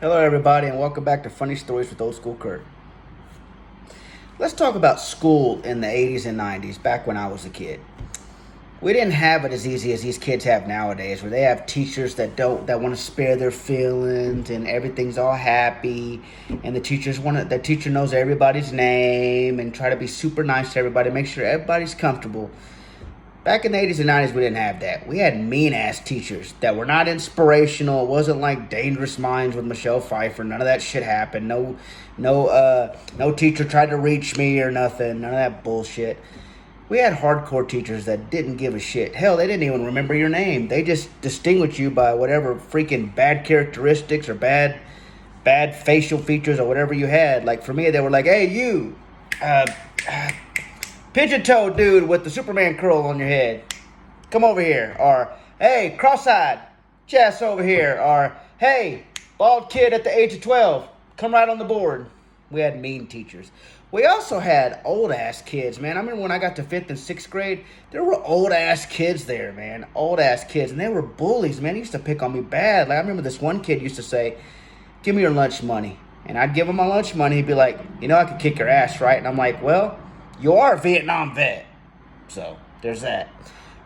Hello, everybody, and welcome back to Funny Stories with Oldschoolcurt. Let's talk about school in the 80s and 90s, back when I was a kid. We didn't have it as easy as these kids have nowadays, where they have teachers that want to spare their feelings and everything's all happy, and the teacher knows everybody's name and try to be super nice to everybody, make sure everybody's comfortable. Back in the 80s and 90s, we didn't have that. We had mean-ass teachers that were not inspirational. It wasn't like Dangerous Minds with Michelle Pfeiffer. None of that shit happened. No teacher tried to reach me or nothing. None of that bullshit. We had hardcore teachers that didn't give a shit. Hell, they didn't even remember your name. They just distinguished you by whatever freaking bad characteristics or bad facial features or whatever you had. Like for me, they were like, "Hey, you, pigeon-toed dude with the Superman curl on your head, come over here." Or, "Hey, cross-eyed chest over here." Or, "Hey, bald kid at the age of 12, come right on the board." We had mean teachers. We also had old-ass kids, man. I remember when I got to 5th and 6th grade, there were old-ass kids there, man. Old-ass kids, and they were bullies, man. They used to pick on me bad. Like, I remember this one kid used to say, "Give me your lunch money." And I'd give him my lunch money. He'd be like, "I could kick your ass, right?" And I'm like, "Well, you are a Vietnam vet." So there's that.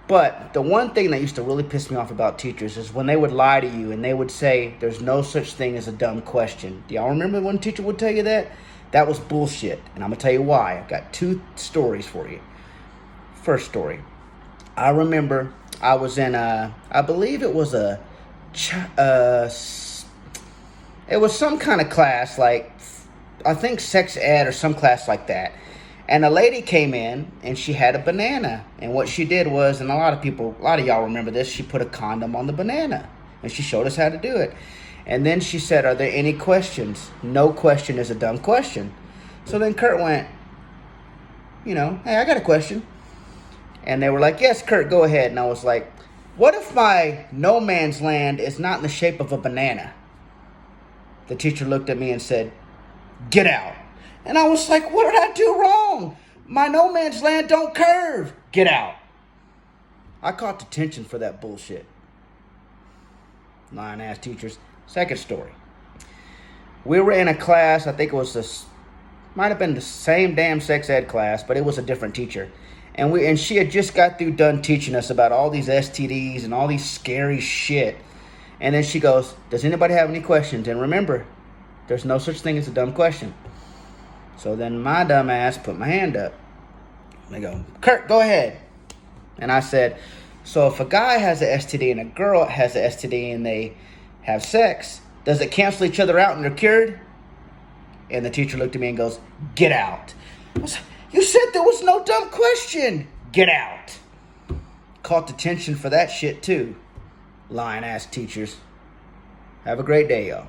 But the one thing that used to really piss me off about teachers is when they would lie to you and they would say there's no such thing as a dumb question. Do y'all remember when a teacher would tell you that? That was bullshit. And I'm going to tell you why. I've got 2 stories for you. First story. I remember I was in I believe it was it was some kind of class, like I think sex ed or some class like that. And a lady came in and she had a banana. And what she did was, and a lot of y'all remember this, she put a condom on the banana. And she showed us how to do it. And then she said, "Are there any questions? No question is a dumb question." So then Kurt went, "Hey, I got a question." And they were like, "Yes, Kurt, go ahead." And I was like, "What if my no man's land is not in the shape of a banana?" The teacher looked at me and said, "Get out." And I was like, "What did I do wrong? My no man's land don't curve. Get out." I caught detention for that bullshit. Lying ass teachers. Second story. We were in a class, I think it was might have been the same damn sex ed class, but it was a different teacher. And she had just got through done teaching us about all these STDs and all these scary shit. And then she goes, "Does anybody have any questions?" And remember, there's no such thing as a dumb question. So then my dumb ass put my hand up. They go, "Kurt, go ahead." And I said, "So if a guy has an STD and a girl has an STD and they have sex, does it cancel each other out and they're cured?" And the teacher looked at me and goes, "Get out." I was like, "You said there was no dumb question." Get out. Caught detention for that shit too. Lying ass teachers. Have a great day, y'all.